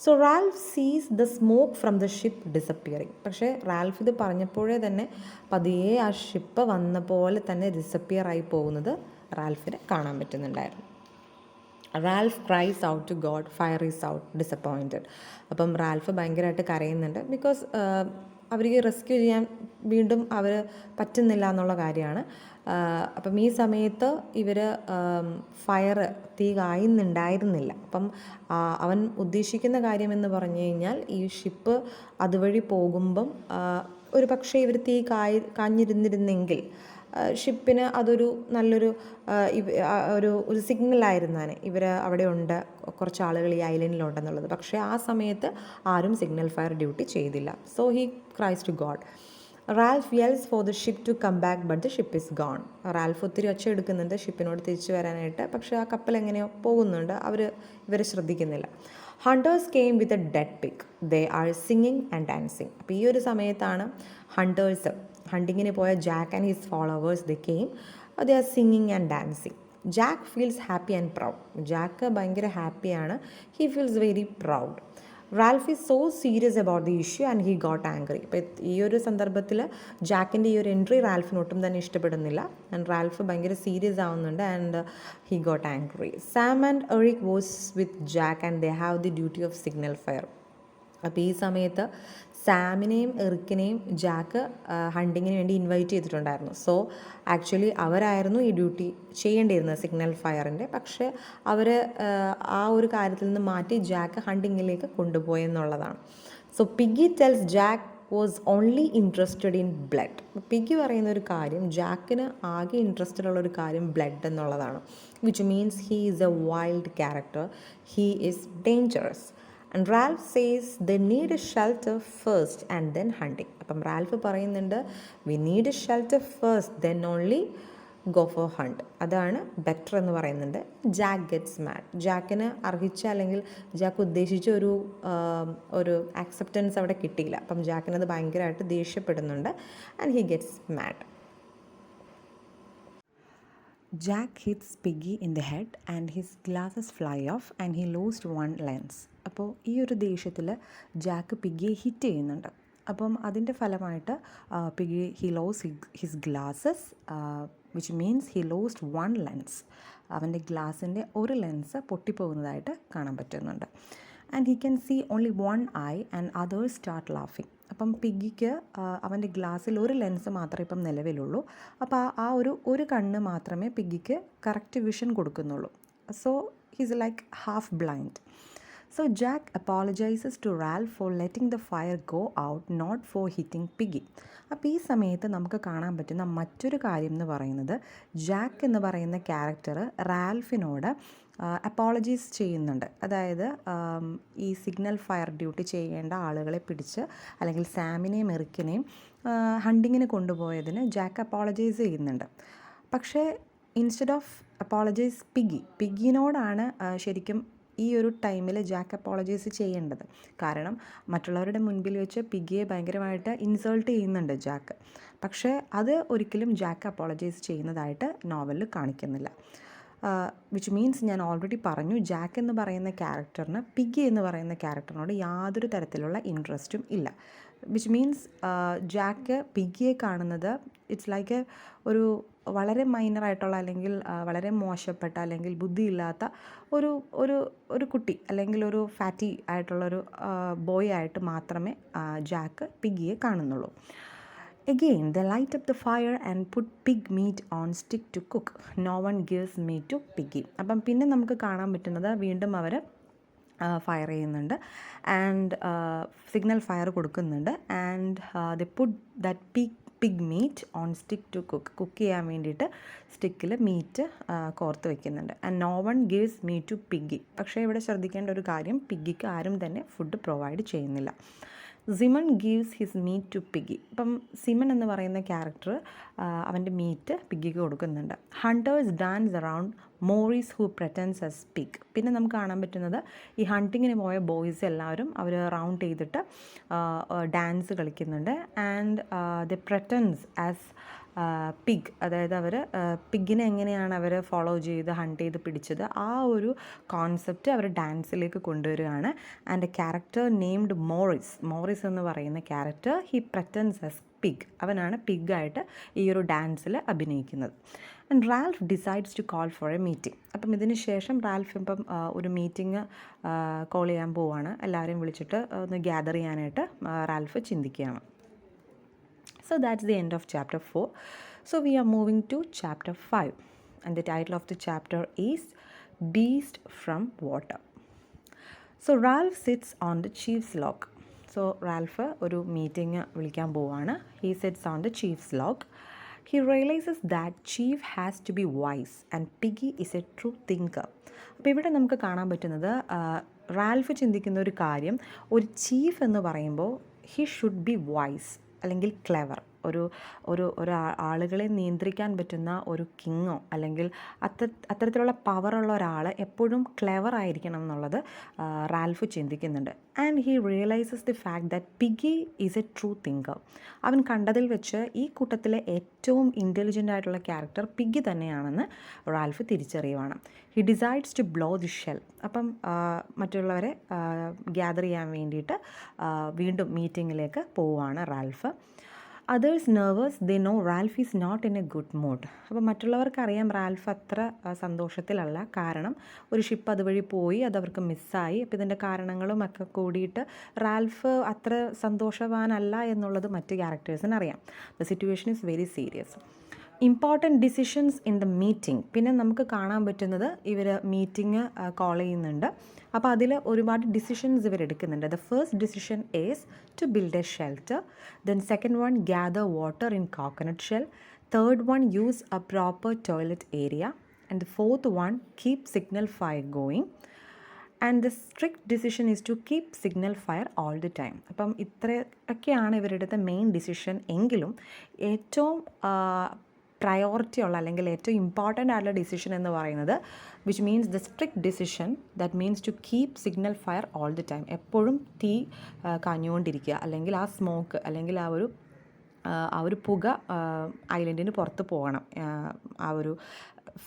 So Ralph sees the smoke from the ship disappearing. പക്ഷേ റാൽഫ് ഇത് പറഞ്ഞപ്പോഴേ തന്നെ പതിയെ ആ ഷിപ്പ് വന്ന പോലെ തന്നെ ഡിസപ്പിയർ ആയി പോകുന്നത് റാൽഫിന് കാണാൻ പറ്റുന്നുണ്ടായിരുന്നു. Ralph cries out to God, fire is out, disappointed. അപ്പം റാൽഫ് ഭയങ്കരമായിട്ട് കരയുന്നുണ്ട്. ബിക്കോസ് അവർക്ക് റെസ്ക്യൂ ചെയ്യാൻ വീണ്ടും അവർ പറ്റുന്നില്ല എന്നുള്ള കാര്യമാണ്. അപ്പം ഈ സമയത്ത് ഇവർ തീ കായുന്നുണ്ടായിരുന്നില്ല. അപ്പം അവൻ ഉദ്ദേശിക്കുന്ന കാര്യമെന്ന് പറഞ്ഞു കഴിഞ്ഞാൽ ഈ ഷിപ്പ് അതുവഴി പോകുമ്പം ഒരു പക്ഷേ ഇവർ തീ കാഞ്ഞിരുന്നിരുന്നെങ്കിൽ ഷിപ്പിന് അതൊരു നല്ലൊരു ഒരു സിഗ്നലായിരുന്നാണ് ഇവർ അവിടെ ഉണ്ട്, കുറച്ച് ആളുകൾ ഈ ഐലൻഡിലുണ്ടെന്നുള്ളത്. പക്ഷേ ആ സമയത്ത് ആരും സിഗ്നൽ ഫയർ ഡ്യൂട്ടി ചെയ്തില്ല. So he cries to God. Ralph yells for the ship to come back but the ship is gone. Ralph ഒത്തിരി ഒച്ച എടുക്കുന്നുണ്ട് ഷിപ്പിനോട് തിരിച്ചു വരാനായിട്ട്, പക്ഷേ ആ കപ്പൽ എങ്ങനെയോ പോകുന്നുണ്ട്, ഇവരെ ശ്രദ്ധിക്കുന്നില്ല. Hunters came with a dead pig, they are singing and dancing. അപ്പോൾ ഈ ഒരു സമയത്താണ് ഹണ്ടിങ്ങിന് പോയ Jack and his followers they came, they are singing and dancing. Jack feels happy and proud. Jack ഭയങ്കര ഹാപ്പിയാണ്, he feels very proud. Ralph is so serious about the issue and he got angry. ഇപ്പോൾ ഈ ഒരു സന്ദർഭത്തിൽ ജാക്കിൻ്റെ ഈ ഒരു എൻട്രി റാൽഫിന് ഒട്ടും തന്നെ ഇഷ്ടപ്പെടുന്നില്ല, ആൻഡ് റാൽഫ് ഭയങ്കര സീരിയസ് ആവുന്നുണ്ട്, and he got angry. Sam and Eric was with Jack and they have the duty of signal fire. അപ്പോൾ ഈ സമയത്ത് സാമിനെയും എറിക്കിനെയും ജാക്ക് ഹണ്ടിങ്ങിന് വേണ്ടി ഇൻവൈറ്റ് ചെയ്തിട്ടുണ്ടായിരുന്നു. സോ ആക്ച്വലി അവരായിരുന്നു ഈ ഡ്യൂട്ടി ചെയ്യേണ്ടിയിരുന്നത് സിഗ്നൽ ഫയറിൻ്റെ. പക്ഷേ അവർ ആ ഒരു കാര്യത്തിൽ നിന്ന് മാറ്റി ജാക്ക് ഹണ്ടിങ്ങിലേക്ക് കൊണ്ടുപോയെന്നുള്ളതാണ്. So Piggy tells Jack was only interested in blood. Piggy പറയുന്ന ഒരു കാര്യം, ജാക്കിന് ആകെ ഇൻട്രസ്റ്റഡ് ഉള്ളൊരു കാര്യം ബ്ലഡ് എന്നുള്ളതാണ്. Which means he is a wild character, he is dangerous. And Ralph says the need a shelter first and then hunting. അപ്പം റാൽഫ് പറയുന്നുണ്ട് we need a shelter first then only go for hunt. അതാണ് ബെറ്റർ എന്ന് പറയുന്നുണ്ട്. Jack gets mad. ജാക്കിന് അർഹിച്ച അല്ലെങ്കിൽ ജാക്ക് ഉദ്ദേശിച്ച ഒരു ആക്സെപ്റ്റൻസ് അവിടെ കിട്ടിയില്ല. അപ്പം ജാക്കിനത് ഭയങ്കരമായിട്ട് ദേഷ്യപ്പെടുന്നുണ്ട്, and he gets mad. Jack hits Piggy in the head and his glasses fly off and he lost one lens. അപ്പോൾ ഈ ഒരു ദേഷ്യത്തിൽ ജാക്ക് പിഗ്ഗിയെ ഹിറ്റ് ചെയ്യുന്നുണ്ട്. അപ്പം അതിൻ്റെ ഫലമായിട്ട് Piggy he lose his glasses which means he lost one lens. അവൻ്റെ ഗ്ലാസിൻ്റെ ഒരു ലെൻസ് പൊട്ടിപ്പോകുന്നതായിട്ട് കാണാൻ പറ്റുന്നുണ്ട്. And he can see only one eye and others start ലാഫിങ്. അപ്പം പിഗിക്ക് അവൻ്റെ ഗ്ലാസ്സിൽ ഒരു ലെൻസ് മാത്രമേ ഇപ്പം നിലവിലുള്ളൂ. അപ്പോൾ ആ ഒരു കണ്ണ് മാത്രമേ പിഗിക്ക് കറക്റ്റ് വിഷൻ കൊടുക്കുന്നുള്ളൂ. So he's like half blind. So Jack apologizes to Ralph for letting the fire go out, not for hitting Piggy. അപ്പോൾ ഈ സമയത്ത് നമുക്ക് കാണാൻ പറ്റുന്ന മറ്റൊരു കാര്യം എന്ന് പറയുന്നത്, ജാക്ക് എന്ന് പറയുന്ന ക്യാരക്ടർ റാൽഫിനോട് അപ്പോളജൈസ് ചെയ്യുന്നുണ്ട്. അതായത് ഈ സിഗ്നൽ ഫയർ ഡ്യൂട്ടി ചെയ്യേണ്ട ആളുകളെ പിടിച്ച്, അല്ലെങ്കിൽ സാമിനെയും എറിക്കിനെയും ഹണ്ടിങ്ങിന് കൊണ്ടുപോയതിന് ജാക്ക് അപ്പോളജൈസ് ചെയ്യുന്നുണ്ട്. പക്ഷേ ഇൻസ്റ്റെഡ് ഓഫ് അപ്പോളജൈസ് പിഗിനോടാണ് ശരിക്കും ഈ ഒരു ടൈമിൽ ജാക്ക് അപ്പോളജൈസ് ചെയ്യേണ്ടത്. കാരണം മറ്റുള്ളവരുടെ മുൻപിൽ വെച്ച് പിഗിയെ ഭയങ്കരമായിട്ട് ഇൻസൾട്ട് ചെയ്യുന്നുണ്ട് ജാക്ക്. പക്ഷേ അത് ഒരിക്കലും ജാക്ക് അപ്പോളജൈസ് ചെയ്യുന്നതായിട്ട് നോവലിൽ കാണിക്കുന്നില്ല. വിച്ച് മീൻസ് ഞാൻ ഓൾറെഡി പറഞ്ഞു, ജാക്ക് എന്ന് പറയുന്ന ക്യാരക്ടറിന് പിഗി എന്ന് പറയുന്ന ക്യാരക്ടറിനോട് യാതൊരു തരത്തിലുള്ള ഇൻട്രസ്റ്റും ഇല്ല. വിച്ച് മീൻസ് ജാക്ക് പിഗിയെ കാണുന്നത് ഇറ്റ്സ് ലൈക്ക് ഒരു വളരെ മൈനറായിട്ടുള്ള, അല്ലെങ്കിൽ വളരെ മോശപ്പെട്ട, അല്ലെങ്കിൽ ബുദ്ധിയില്ലാത്ത ഒരു ഒരു ഒരു കുട്ടി, അല്ലെങ്കിൽ ഒരു ഫാറ്റി ആയിട്ടുള്ളൊരു ബോയ് ആയിട്ട് മാത്രമേ ജാക്ക് പിഗിയെ കാണുന്നുള്ളൂ. Again, they light up the fire and put pig meat on stick to cook. No one gives meat to Piggy. അപ്പം പിന്നെ നമുക്ക് കാണാൻ പറ്റുന്നത് വീണ്ടും അവർ ഫയർ ചെയ്യുന്നുണ്ട്, ആൻഡ് സിഗ്നൽ ഫയർ കൊടുക്കുന്നുണ്ട്. And the put that pig meat on stick to cook ചെയ്യാൻ വേണ്ടിയിട്ട് സ്റ്റിക്കിൽ മീറ്റ് കോർത്ത് വയ്ക്കുന്നുണ്ട്. And no one gives meat to Piggy. പക്ഷേ ഇവിടെ ശ്രദ്ധിക്കേണ്ട ഒരു കാര്യം, പിഗ്ഗിക്ക് ആരും തന്നെ ഫുഡ് പ്രൊവൈഡ് ചെയ്യുന്നില്ല. Simon gives his meat to Piggy. ഇപ്പം സിമൺ എന്ന് പറയുന്ന ക്യാരക്ടർ അവൻ്റെ മീറ്റ് പിഗിക്ക് കൊടുക്കുന്നുണ്ട്. Hunters dance around Maurice who pretends as pig. പിന്നെ നമുക്ക് കാണാൻ പറ്റുന്നത്, ഈ ഹണ്ടിങ്ങിന് പോയ ബോയ്സ് എല്ലാവരും അവർ റൗണ്ട് ചെയ്തിട്ട് ഡാൻസ് കളിക്കുന്നുണ്ട്. ആൻഡ് ദ പ്രെറ്റൻസ് ആസ് പിഗ്, അതായത് അവർ പിഗിനെ എങ്ങനെയാണ് അവർ ഫോളോ ചെയ്ത് ഹണ്ട് ചെയ്ത് പിടിച്ചത്, ആ ഒരു കോൺസെപ്റ്റ് അവർ ഡാൻസിലേക്ക് കൊണ്ടുവരികയാണ്. And a character named Morris എന്ന് പറയുന്ന character he pretends as pig, അവനാണ് പിഗായിട്ട് ഈ ഒരു ഡാൻസിൽ അഭിനയിക്കുന്നത്. And Ralph decides to call for a meeting. അപ്പം ഇതിന് ശേഷം റാൽഫ് ഇപ്പം ഒരു മീറ്റിംഗ് കോൾ ചെയ്യാൻ പോവുകയാണ്. എല്ലാവരെയും വിളിച്ചിട്ട് ഒന്ന് ഗ്യാദർ ചെയ്യാനായിട്ട് റാൽഫ് ചിന്തിക്കുകയാണ്. So that's the end of chapter 4. So we are moving to chapter 5, and the title of the chapter is Beast from Water. So Ralph sits on the chief's log. So Ralph ഒരു മീറ്റിംഗ് വിളിക്കാൻ പോവാണ്. He sits on the chief's log. He realizes that chief has to be wise and Piggy is a true thinker. അപ്പോൾ ഇവിടെ നമുക്ക് കാണാൻ പറ്റുന്നത്, റാൽഫ് ചിന്തിക്കുന്ന ഒരു കാര്യം, ഒരു ചീഫ് എന്ന് പറയുമ്പോൾ ഹി ഷുഡ് ബി വൈസ് അല്ലെങ്കിൽ ക്ലെവർ. ഒരു ആളുകളെ നിയന്ത്രിക്കാൻ പറ്റുന്ന ഒരു കിങ്ങോ അല്ലെങ്കിൽ അത്തരത്തിലുള്ള പവറുള്ള ഒരാൾ എപ്പോഴും ക്ലെവർ ആയിരിക്കണം എന്നുള്ളത് റാൽഫ് ചിന്തിക്കുന്നുണ്ട്. And he realises the fact that Piggy is a true thinker. അവൻ കണ്ടതിൽ വെച്ച് ഈ കൂട്ടത്തിലെ ഏറ്റവും ഇൻ്റലിജൻ്റ് ആയിട്ടുള്ള ക്യാരക്ടർ പിഗി തന്നെയാണെന്ന് റാൽഫ് തിരിച്ചറിയുവാണ്. He decides to blow the shell. അപ്പം മറ്റുള്ളവരെ ഗ്യാദർ ചെയ്യാൻ വേണ്ടിയിട്ട് വീണ്ടും മീറ്റിങ്ങിലേക്ക് പോവുകയാണ് Ralph. Others nervous, they know Ralph is not in a good mood. അപ്പോൾ മറ്റുള്ളവർക്കറിയാം റാൽഫ് അത്ര സന്തോഷത്തിലല്ല. കാരണം ഒരു ഷിപ്പ് അതുവഴി പോയി, അതവർക്ക് മിസ്സായി. അപ്പോൾ ഇതിൻ്റെ കാരണങ്ങളും ഒക്കെ കൂടിയിട്ട് റാൽഫ് അത്ര സന്തോഷവാനല്ല എന്നുള്ളത് മറ്റ് ക്യാരക്ടേഴ്സിന് അറിയാം. The situation is very serious. Important decisions in the meeting. പിന്നെ നമുക്ക് കാണാൻ പറ്റുന്നത് ഇവർ മീറ്റിംഗ് കോൾ ചെയ്യുന്നുണ്ട്. അപ്പോൾ അതിൽ ഒരുപാട് ഡിസിഷൻസ് ഇവർ എടുക്കുന്നുണ്ട്. The first decision is to build a shelter. Then second one gather water in coconut shell. Third one use a proper toilet area. And the fourth one keep signal fire going. And the strict decision is to keep signal fire all the time. അപ്പം ഇത്രയൊക്കെയാണ് ഇവരുടെ മെയിൻ ഡിസിഷൻ. എങ്കിലും ഏറ്റവും പ്രയോറിറ്റി ഉള്ള, അല്ലെങ്കിൽ ഏറ്റവും ഇമ്പോർട്ടൻ്റ് ആയിട്ടുള്ള ഡിസിഷൻ എന്ന് പറയുന്നത്, which means the strict decision that means to keep signal fire all the time. എപ്പോഴും തീ കാഞ്ഞുകൊണ്ടിരിക്കുക, അല്ലെങ്കിൽ ആ സ്മോക്ക്, അല്ലെങ്കിൽ ആ ഒരു പുക ഐലൻഡിന് പുറത്ത് പോകണം ആ ഒരു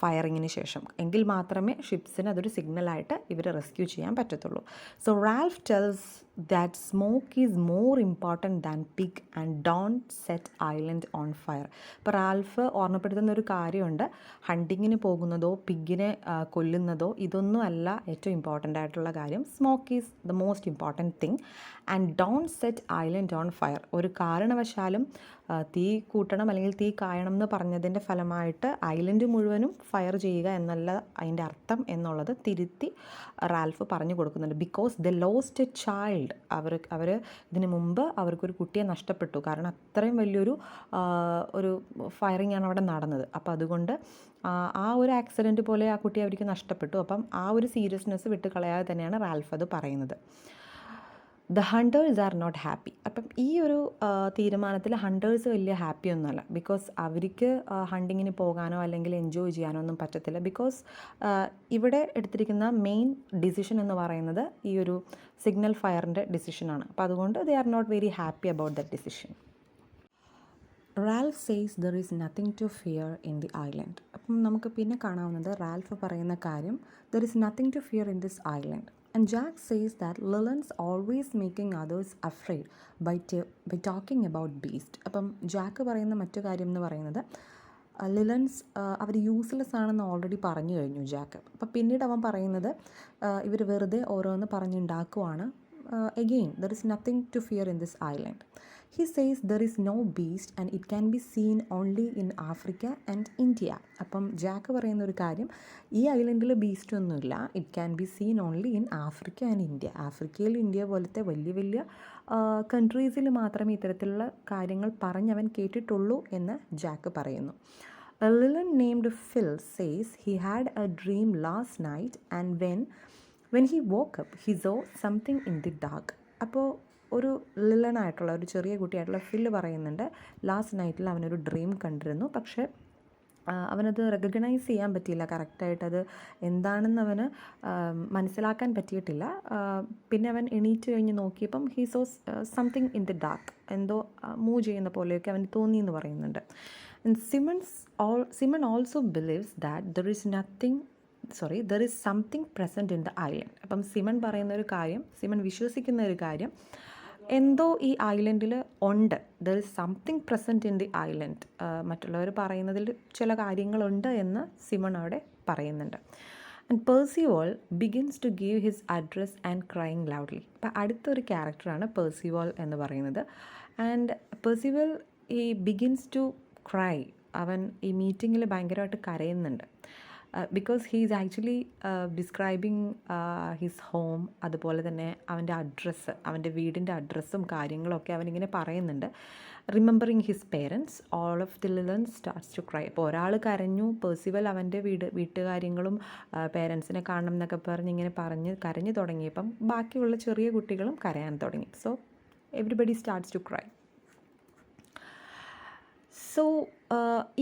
ഫയറിങ്ങിന് ശേഷം. എങ്കിൽ മാത്രമേ ഷിപ്സിന് അതൊരു സിഗ്നലായിട്ട് ഇവർ റെസ്ക്യൂ ചെയ്യാൻ പറ്റത്തുള്ളൂ. So Ralph tells that smoke is more important than pig and don't set island on fire. ഇപ്പോൾ റാൽഫ് ഓർമ്മപ്പെടുത്തുന്ന ഒരു കാര്യമുണ്ട്, ഹണ്ടിങ്ങിന് പോകുന്നതോ പിഗിനെ കൊല്ലുന്നതോ ഇതൊന്നും അല്ല ഏറ്റവും ഇമ്പോർട്ടൻ്റ് ആയിട്ടുള്ള കാര്യം. Smoke is the most important thing and don't set island on fire. ഒരു കാരണവശാലും തീ കൂട്ടണം അല്ലെങ്കിൽ തീ കായണം എന്ന് പറഞ്ഞതിൻ്റെ ഫലമായിട്ട് ഐലൻഡ് മുഴുവനും ഫയർ ചെയ്യുക എന്നല്ല അതിൻ്റെ അർത്ഥം എന്നുള്ളത് തിരുത്തി റാൽഫ് പറഞ്ഞു കൊടുക്കുന്നുണ്ട്. Because the lost a child, അവർ ഇതിന് മുമ്പ് അവർക്കൊരു കുട്ടിയെ നഷ്ടപ്പെട്ടു, കാരണം അത്രയും വലിയൊരു ഒരു ഫയറിംഗ് ആണ് അവിടെ നടന്നത്. അപ്പോൾ അതുകൊണ്ട് ആ ഒരു ആക്സിഡൻറ്റ് പോലെ ആ കുട്ടി അവർക്ക് നഷ്ടപ്പെട്ടു. അപ്പം ആ ഒരു സീരിയസ്നെസ് വിട്ട് കളയാതെ തന്നെയാണ് റാൽഫ് അത് പറയുന്നത്. The hunters are not happy. അപ്പം ഈ ഒരു തീരുമാനത്തിൽ ഹണ്ടേഴ്സ് വലിയ ഹാപ്പി ഒന്നുമല്ല. ബിക്കോസ് അവർക്ക് ഹണ്ടിങ്ങിന് പോകാനോ അല്ലെങ്കിൽ എൻജോയ് ചെയ്യാനോ ഒന്നും പറ്റത്തില്ല. ബിക്കോസ് ഇവിടെ എടുത്തിരിക്കുന്ന മെയിൻ ഡിസിഷൻ എന്ന് പറയുന്നത് ഈ ഒരു സിഗ്നൽ ഫയറിൻ്റെ ഡിസിഷനാണ്. അപ്പോൾ അതുകൊണ്ട് they are not very happy about that decision. Ralph says there is nothing to fear in the island. അപ്പം നമുക്ക് പിന്നെ കാണാവുന്നത് റാൽഫ് പറയുന്ന കാര്യം, there is nothing to fear in this island. And Jack says that Lilland's always making others afraid by talking about beast. അപ്പം ജാക്ക് പറയുന്ന മറ്റു കാര്യം എന്ന് പറയുന്നത് ലിലൻസ് അവർ യൂസ്ലെസ് ആണെന്ന് ഓൾറെഡി പറഞ്ഞു കഴിഞ്ഞു ജാക്ക്. അപ്പം പിന്നീട് അവൻ പറയുന്നത് ഇവർ വെറുതെ ഓരോന്ന് പറഞ്ഞുണ്ടാക്കുവാണ്. Again, there is nothing to fear in this island. He says there is no beast and it can be seen only in Africa and India. അപ്പം ജാക്ക് പറയുന്ന ഒരു കാര്യം, ഈ ഐലൻഡിൽ ബീസ്റ്റ് ഒന്നുമില്ല, it can be seen only in Africa and India. ആഫ്രിക്കയിൽ ഇന്ത്യ പോലത്തെ വലിയ വലിയ കൺട്രീസിൽ മാത്രമേ ഇത്തരത്തിലുള്ള കാര്യങ്ങൾ പറഞ്ഞവൻ കേട്ടിട്ടുള്ളൂ എന്ന് ജാക്ക് പറയുന്നു. A Lilland named Phil says he had a dream last night and when he woke up he saw something in the dark. അപ്പോൾ ഒരു ലിലനായിട്ടുള്ള ഒരു ചെറിയ കുട്ടിയായിട്ടുള്ള ഫില്ല് പറയുന്നുണ്ട്, ലാസ്റ്റ് നൈറ്റിൽ അവനൊരു ഡ്രീം കണ്ടിരുന്നു, പക്ഷേ അവനത് റെക്കഗ്നൈസ് ചെയ്യാൻ പറ്റിയില്ല, കറക്റ്റായിട്ടത് എന്താണെന്ന് അവന് മനസ്സിലാക്കാൻ പറ്റിയിട്ടില്ല. പിന്നെ അവൻ എണീറ്റ് കഴിഞ്ഞ് നോക്കിയപ്പം he saw something in the dark, എന്തോ മൂവ് ചെയ്യുന്ന പോലെയൊക്കെ അവന് തോന്നി എന്ന് പറയുന്നുണ്ട്. Simon also believes that there is something present in the island. അപ്പം സിമൺ പറയുന്ന ഒരു കാര്യം, സിമൺ വിശ്വസിക്കുന്ന ഒരു കാര്യം, എന്തോ ഈ ഐലൻഡിൽ ഉണ്ട്, there is something present in the island. മറ്റുള്ളവർ പറയുന്നതിൽ ചില കാര്യങ്ങളുണ്ട് എന്ന് സിമൺ അവിടെ പറയുന്നുണ്ട്. And Percival begins to give his address and crying loudly. അപ്പം അടുത്തൊരു ക്യാരക്ടറാണ് പെർസിവോൾ എന്ന് പറയുന്നത്. ആൻഡ് പെർസിവോൾ ഈ ബിഗിൻസ് ടു ക്രൈ, അവൻ ഈ മീറ്റിങ്ങിൽ ഭയങ്കരമായിട്ട് കരയുന്നുണ്ട്. Because he is actually describing his home, അതുപോലെ തന്നെ അവൻ്റെ അഡ്രസ്സ്, അവൻ്റെ വീടിൻ്റെ അഡ്രസ്സും കാര്യങ്ങളൊക്കെ അവനിങ്ങനെ പറയുന്നുണ്ട്. Remembering his parents, all of the littluns starts to cry. അപ്പോൾ ഒരാൾ കരഞ്ഞു, പെർസിവൽ അവൻ്റെ വീട്ടുകാര്യങ്ങളും പേരൻസിനെ കാണണം എന്നൊക്കെ ഇങ്ങനെ കരഞ്ഞു തുടങ്ങിയപ്പം ബാക്കിയുള്ള ചെറിയ കുട്ടികളും കരയാൻ തുടങ്ങി. So everybody starts to cry. So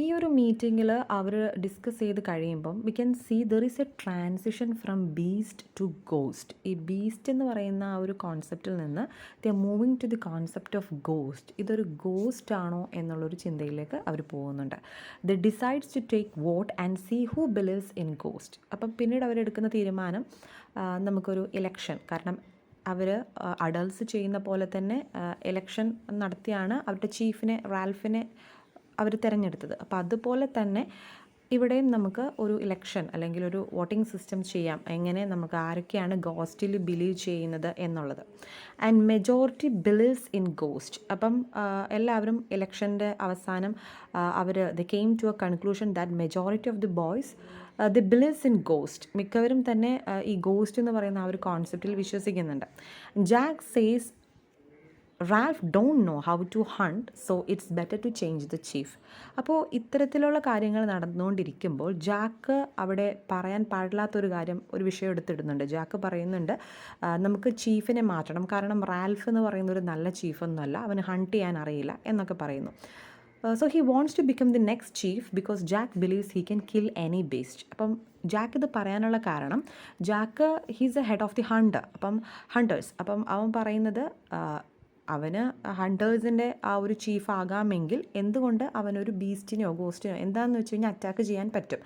ഈ ഒരു മീറ്റിങ്ങിൽ അവർ ഡിസ്കസ് ചെയ്ത് കഴിയുമ്പം we can see there is a transition from beast to ghost. ഈ ബീസ്റ്റ് എന്ന് പറയുന്ന ആ ഒരു കോൺസെപ്റ്റിൽ നിന്ന് they are moving to the concept of ghost. ഇതൊരു ഗോസ്റ്റ് ആണോ എന്നുള്ളൊരു ചിന്തയിലേക്ക് അവർ പോകുന്നുണ്ട്. They decides to take vote and see who believes in ghost. അപ്പം പിന്നീട് അവരെടുക്കുന്ന തീരുമാനം, നമുക്കൊരു ഇലക്ഷൻ, കാരണം അവർ അഡൾട്ട്സ് ചെയ്യുന്ന പോലെ തന്നെ ഇലക്ഷൻ നടത്തിയാണ് അവരുടെ ചീഫിനെ, റാൽഫിനെ അവർ തിരഞ്ഞെടുത്തത്. അപ്പോൾ അതുപോലെ തന്നെ ഇവിടെയും നമുക്ക് ഒരു ഇലക്ഷൻ അല്ലെങ്കിൽ ഒരു വോട്ടിംഗ് സിസ്റ്റം ചെയ്യാം, എങ്ങനെ നമുക്ക് ആരൊക്കെയാണ് ഗോസ്റ്റിൽ ബിലീവ് ചെയ്യുന്നത് എന്നുള്ളത്. And majority believes in ghost. അപ്പം എല്ലാവരും ഇലക്ഷൻ്റെ അവസാനം they came to a conclusion that majority of the boys they believes in ghost. മിക്കവരും തന്നെ ഈ ഗോസ്റ്റ് എന്ന് പറയുന്ന ആ ഒരു കോൺസെപ്റ്റിൽ വിശ്വസിക്കുന്നുണ്ട്. Jack says Ralph don't know how to hunt, so it's better to change the chief. അപ്പോൾ ഇത്തരത്തിലുള്ള കാര്യങ്ങൾ നടന്നുകൊണ്ടിരിക്കുമ്പോൾ ജാക്ക് അവിടെ പറയാൻ പാടില്ലാത്തൊരു കാര്യം, ഒരു വിഷയം എടുത്തിടുന്നുണ്ട്. ജാക്ക് പറയുന്നുണ്ട് നമുക്ക് ചീഫിനെ മാറ്റണം, കാരണം റാൽഫ് എന്ന് പറയുന്ന ഒരു നല്ല ചീഫൊന്നുമല്ല, അവന് ഹണ്ട് ചെയ്യാൻ അറിയില്ല എന്നൊക്കെ പറയുന്നു. So he wants to become the next chief because Jack believes he can kill any beast. അപ്പം ജാക്ക് ഇത് പറയാനുള്ള കാരണം, Jack he's a head of the hunters. അപ്പം അവൻ പറയുന്നത് അവന് ഹണ്ടേഴ്സിൻ്റെ ആ ഒരു ചീഫ് ആകാമെങ്കിൽ എന്തുകൊണ്ട് അവനൊരു ബീസ്റ്റിനെയോ ഗോസ്റ്റിനെയോ എന്താണെന്ന് വെച്ച് കഴിഞ്ഞാൽ അറ്റാക്ക് ചെയ്യാൻ പറ്റും.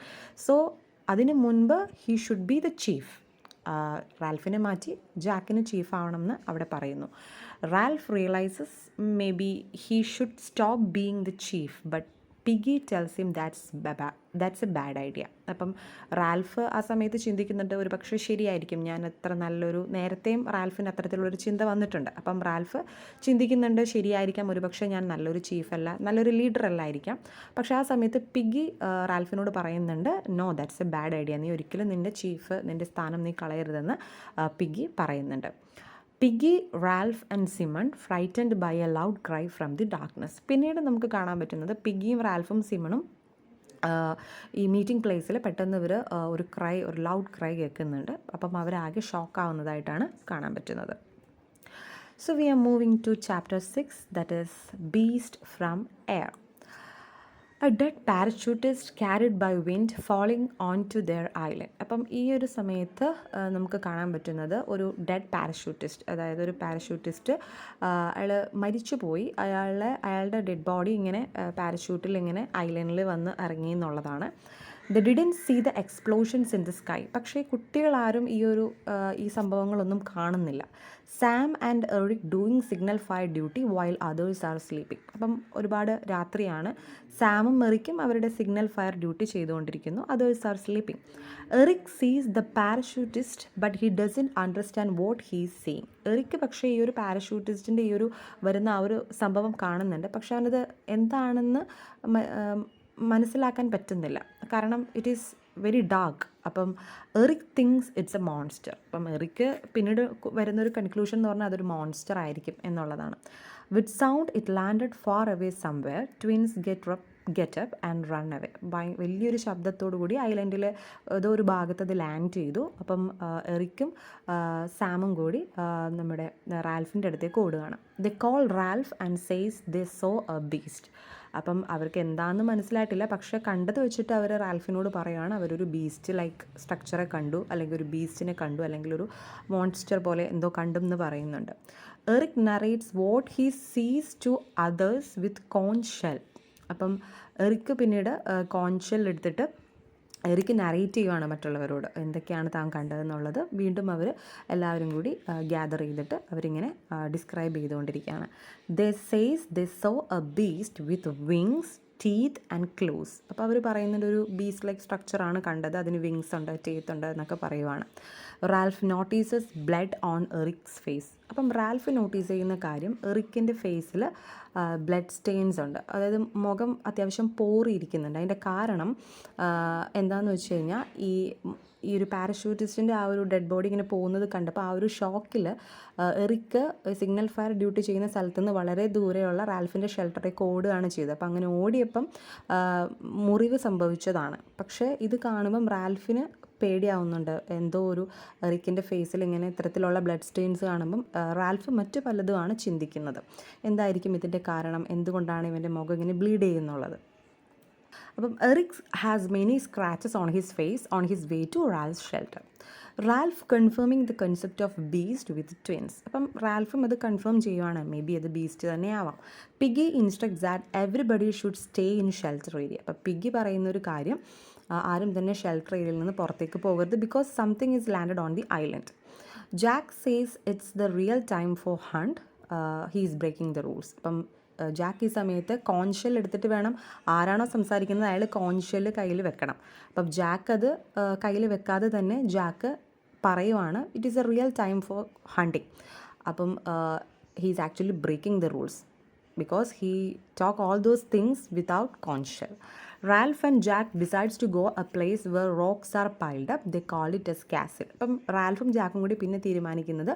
സോ അതിന് മുൻപ് he should be the chief. റാൽഫിനെ മാറ്റി ജാക്കിന് ചീഫ് ആവണമെന്ന് അവിടെ പറയുന്നു. Ralph realises maybe he should stop being the chief but Piggy tells him that's a bad idea. അപ്പം റാൽഫ് ആ സമയത്ത് ചിന്തിക്കുന്നുണ്ട് ഒരു പക്ഷേ ശരിയായിരിക്കും, ഞാൻ അത്ര നല്ലൊരു, നേരത്തെയും റാൽഫിന് അത്തരത്തിലുള്ളൊരു ചിന്ത വന്നിട്ടുണ്ട്. അപ്പം റാൽഫ് ചിന്തിക്കുന്നുണ്ട് ശരിയായിരിക്കാം, ഒരു പക്ഷേ ഞാൻ നല്ലൊരു ചീഫല്ല, നല്ലൊരു ലീഡർ അല്ലായിരിക്കാം. പക്ഷേ ആ സമയത്ത് പിഗി റാൽഫിനോട് പറയുന്നുണ്ട് no, that's a bad idea, നീ ഒരിക്കലും നിൻ്റെ സ്ഥാനം നീ കളയരുതെന്ന് പിഗി പറയുന്നുണ്ട്. Piggy, Ralph and Simon frightened by a loud cry from the darkness. പിന്നീട് നമുക്ക് കാണാൻ പറ്റുന്നത് പിഗിയും റാൽഫും സിമണും ഈ മീറ്റിംഗ് പ്ലേസിൽ പെട്ടെന്ന് ഇവർ ഒരു ലൗഡ് ക്രൈ കേൾക്കുന്നുണ്ട്. അപ്പം അവരാകെ ഷോക്കാവുന്നതായിട്ടാണ് കാണാൻ പറ്റുന്നത്. So we are moving to chapter 6, that is beast from air. A dead parachutist carried by wind falling on to their island. അപ്പം ഈ ഒരു സമയത്ത് നമുക്ക് കാണാൻ പറ്റുന്നത് ഒരു ഡെഡ് പാരച്യൂട്ടിസ്റ്റ്, അതായത് ഒരു പാരച്യൂട്ടിസ്റ്റ് അയാൾ മരിച്ചുപോയി, അയാളുടെ ഡെഡ് ബോഡി ഇങ്ങനെ പാരച്യൂട്ടിൽ ഇങ്ങനെ ഐലൻഡിൽ വന്ന് ഇറങ്ങി എന്നുള്ളതാണ്. They didn't see the explosions in the sky. പക്ഷേ കുട്ടികളാരും ഈ സംഭവങ്ങളൊന്നും കാണുന്നില്ല. Sam and Eric doing signal fire duty while others are sleeping. അപ്പം ഒരുപാട് രാത്രിയാണ്, സാമും എറിക്കും അവരുടെ സിഗ്നൽ ഫയർ ഡ്യൂട്ടി ചെയ്തുകൊണ്ടിരിക്കുന്നു, others are sleeping. Eric sees the parachutist but he doesn't understand what he is seeing. Eric പക്ഷേ ഈ ഒരു പാരച്യൂട്ടിസ്റ്റിൻ്റെ വരുന്ന ആ ഒരു സംഭവം കാണുന്നുണ്ട്, പക്ഷെ അവനത് എന്താണെന്ന് മനസ്സിലാക്കാൻ പറ്റുന്നില്ല, കാരണം ഇറ്റ് ഈസ് വെരി ഡാർക്ക്. അപ്പം Eric thinks it's a monster. അപ്പം എറിക്ക് പിന്നീട് വരുന്നൊരു കൺക്ലൂഷൻ എന്ന് പറഞ്ഞാൽ അതൊരു മോൺസ്റ്റർ ആയിരിക്കും എന്നുള്ളതാണ്. With sound it landed far away somewhere, twins get up and run away. വലിയൊരു ശബ്ദത്തോടു കൂടി ഐലൻഡിൽ ഏതോ ഒരു ഭാഗത്ത് അത് ലാൻഡ് ചെയ്തു. അപ്പം എറിക്കും സാമും കൂടി നമ്മുടെ റാൽഫിൻ്റെ അടുത്തേക്ക് ഓടുകയാണ്. ദേ call Ralph and says they saw a beast. അപ്പം അവർക്ക് എന്താണെന്ന് മനസ്സിലായിട്ടില്ല, പക്ഷേ കണ്ടത് വെച്ചിട്ട് അവർ റാൽഫിനോട് പറയുകയാണ് അവരൊരു ബീസ്റ്റ് ലൈക്ക് സ്ട്രക്ചറെ കണ്ടു, അല്ലെങ്കിൽ ഒരു ബീസ്റ്റിനെ കണ്ടു, അല്ലെങ്കിൽ ഒരു മോൺസ്റ്റർ പോലെ എന്തോ കണ്ടു എന്ന് പറയുന്നുണ്ട്. Eric narrates what he sees to others with conch shell. അപ്പം എറിക്ക് പിന്നീട് കോൺ ഷെൽ എടുത്തിട്ട് എറിക്ക് നറേറ്റ് ചെയ്യുവാണ് മറ്റുള്ളവരോട് എന്തൊക്കെയാണ് താൻ കണ്ടതെന്നുള്ളത്. വീണ്ടും അവർ എല്ലാവരും കൂടി ഗ്യാദർ ചെയ്തിട്ട് അവരിങ്ങനെ ഡിസ്ക്രൈബ് ചെയ്തുകൊണ്ടിരിക്കുകയാണ്. They says they saw a beast with wings, teeth and claws. അപ്പോൾ അവർ പറയുന്നുണ്ട് ഒരു ബീസ്റ്റ് ലൈക്ക് സ്ട്രക്ചറാണ് കണ്ടത്, അതിന് വിങ്സ് ഉണ്ട്, ടീത്ത് ഉണ്ട് എന്നൊക്കെ പറയുവാണ്. Ralph notices blood on Eric's face. അപ്പം റാൽഫ് നോട്ടീസ് ചെയ്യുന്ന കാര്യം എറിക്കിൻ്റെ ഫേസിൽ ബ്ലഡ് സ്റ്റെയിൻസ് ഉണ്ട്, അതായത് മുഖം അത്യാവശ്യം പോറിയിരിക്കുന്നുണ്ട്. അതിൻ്റെ കാരണം എന്താണെന്ന് വെച്ച് കഴിഞ്ഞാൽ ഈ ഒരു പാരഷൂട്ടിസ്റ്റിൻ്റെ ആ ഒരു ഡെഡ് ബോഡി ഇങ്ങനെ പോകുന്നത് കണ്ടപ്പോൾ ആ ഒരു ഷോക്കിൽ എറിക്ക് സിഗ്നൽ ഫയർ ഡ്യൂട്ടി ചെയ്യുന്ന സ്ഥലത്ത് നിന്ന് വളരെ ദൂരെയുള്ള റാൽഫിൻ്റെ ഷെൽട്ടറിലേക്ക് ഓടുകയാണ് ചെയ്തത്. അപ്പം അങ്ങനെ ഓടിയപ്പം മുറിവ് സംഭവിച്ചതാണ്. പക്ഷേ ഇത് കാണുമ്പം റാൽഫിന് പേടിയാവുന്നുണ്ട്, എന്തോ ഒരു എറിക്കിൻ്റെ ഫേസിൽ ഇങ്ങനെ ഇത്തരത്തിലുള്ള ബ്ലഡ് സ്റ്റെയിൻസ് കാണുമ്പം റാൽഫ് മറ്റു പലതുമാണ് ചിന്തിക്കുന്നത്. എന്തായിരിക്കും ഇതിൻ്റെ കാരണം, എന്തുകൊണ്ടാണ് ഇവൻ്റെ മുഖം ഇങ്ങനെ ബ്ലീഡ് ചെയ്യുന്നുള്ളത്. അപ്പം Eric has many scratches on his face on his way to Ralph shelter. Ralph confirming the concept of beast with twins. അപ്പം റാൽഫും അത് കൺഫേം ചെയ്യുവാണ്, മേ ബി അത് ബീസ്റ്റ് തന്നെയാവാം. Piggy instructs that everybody should stay in shelter area. അപ്പം പിഗി പറയുന്നൊരു കാര്യം, ആരും തന്നെ ഷെൽട്ടർ ഏരിയയിൽ നിന്ന് പുറത്തേക്ക് പോകരുത്, because something is landed on the island. Jack says it's the real time for hunt, he is breaking the rules. അപ്പം ജാക്ക് ഈ സമയത്ത് കോൺഷ്യൽ എടുത്തിട്ട് വേണം, ആരാണോ സംസാരിക്കുന്നത് അയാൾ കോൺഷ്യൽ കയ്യിൽ വെക്കണം. അപ്പം ജാക്ക് അത് കയ്യിൽ വെക്കാതെ തന്നെ ജാക്ക് പറയുവാണ് it is a real time for hunting. അപ്പം he is actually breaking the rules because he talk all those things without conscience. Ralph and Jack decides to go a place where rocks are piled up. They call it as castle. അപ്പം റാൽഫും ജാക്കും കൂടി പിന്നെ തീരുമാനിക്കുന്നത്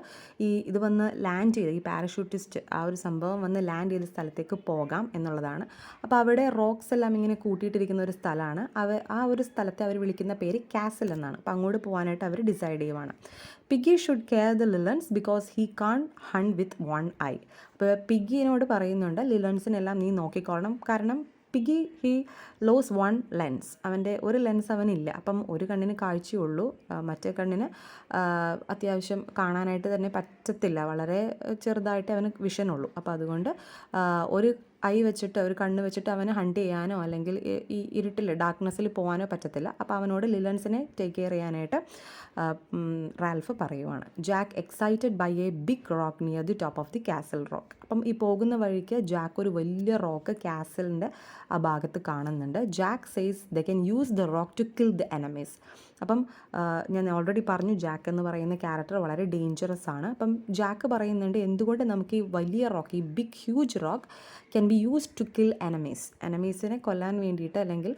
ഇത് വന്ന് ലാൻഡ് ചെയ്ത് ഈ പാരഷൂട്ടിസ്റ്റ് ആ ഒരു സംഭവം വന്ന് ലാൻഡ് ചെയ്ത സ്ഥലത്തേക്ക് പോകാം എന്നുള്ളതാണ്. അപ്പോൾ അവിടെ റോക്സ് എല്ലാം ഇങ്ങനെ കൂട്ടിയിട്ടിരിക്കുന്ന ഒരു സ്ഥലമാണ്. ആ ഒരു സ്ഥലത്തെ അവർ വിളിക്കുന്ന പേര് കാസിൽ എന്നാണ്. അപ്പോൾ അങ്ങോട്ട് പോകാനായിട്ട് അവർ ഡിസൈഡ് ചെയ്യുവാണ്. Piggy should care the littluns because he can't hunt with one eye. അപ്പോൾ പിഗിനോട് പറയുന്നുണ്ട് ലിലൺസിനെല്ലാം നീ നോക്കിക്കോളണം, കാരണം Piggy he lose one lens, അവൻ്റെ ഒരു ലെൻസ് അവനില്ല. അപ്പം ഒരു കണ്ണിന് കാഴ്ചയുള്ളൂ, മറ്റേ കണ്ണിന് അത്യാവശ്യം കാണാനായിട്ട് തന്നെ പറ്റത്തില്ല, വളരെ ചെറുതായിട്ട് അവന് വിഷനുള്ളൂ. അപ്പോൾ അതുകൊണ്ട് ഐ വെച്ചിട്ട് ഒരു കണ്ണ് വെച്ചിട്ട് അവന് ഹണ്ട് ചെയ്യാനോ അല്ലെങ്കിൽ ഈ ഇരുട്ടിൽ ഡാർക്ക്നെസ്സിൽ പോകാനോ പറ്റത്തില്ല. അപ്പോൾ അവനോട് ലിലൻസിനെ ടേക്ക് കെയർ ചെയ്യാനായിട്ട് റാൽഫ് പറയുവാണ്. Jack excited by a big rock near the top of the castle rock. അപ്പം ഈ പോകുന്ന വഴിക്ക് ജാക്ക് ഒരു വലിയ റോക്ക് കാസലിൻ്റെ ആ ഭാഗത്ത് കാണുന്നുണ്ട്. Jack says they can use the rock to kill the enemies. അപ്പം ഞാൻ ഓൾറെഡി പറഞ്ഞു ജാക്ക് എന്ന് പറയുന്ന ക്യാരക്ടർ വളരെ ഡേഞ്ചറസ് ആണ്. അപ്പം ജാക്ക് പറയുന്നുണ്ട് എന്തുകൊണ്ട് നമുക്ക് ഈ വലിയ റോക്ക്, ഈ big huge rock can be use to kill എനമീസിനെ കൊല്ലാൻ വേണ്ടിയിട്ട് അല്ലെങ്കിൽ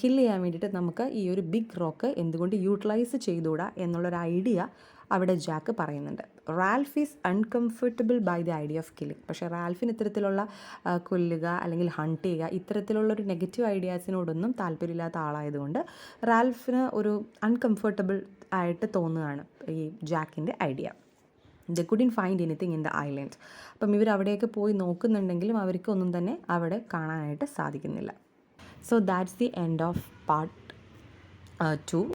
കില്ല് ചെയ്യാൻ വേണ്ടിയിട്ട് നമുക്ക് ഈ ഒരു ബിഗ് റോക്ക് എന്തുകൊണ്ട് യൂട്ടിലൈസ് ചെയ്തുകൂടാ എന്നുള്ളൊരു ഐഡിയ അവിടെ ജാക്ക് പറയുന്നുണ്ട്. Ralph is uncomfortable by the idea of killing. പക്ഷേ റാൽഫിന് ഇത്തരത്തിലുള്ള കൊല്ലുക അല്ലെങ്കിൽ ഹണ്ട് ചെയ്യുക ഇത്തരത്തിലുള്ളൊരു നെഗറ്റീവ് ഐഡിയാസിനോടൊന്നും താല്പര്യമില്ലാത്ത ആളായതുകൊണ്ട് റാൽഫിന് ഒരു അൺകംഫർട്ടബിൾ ആയിട്ട് തോന്നുകയാണ് ഈ ജാക്കിൻ്റെ idea. They couldn't find anything in the island. അപ്പം ഇവർ അവിടെയൊക്കെ പോയി നോക്കുന്നുണ്ടെങ്കിലും അവർക്കൊന്നും തന്നെ അവിടെ കാണാനായിട്ട് സാധിക്കുന്നില്ല. So that's the end of part 2.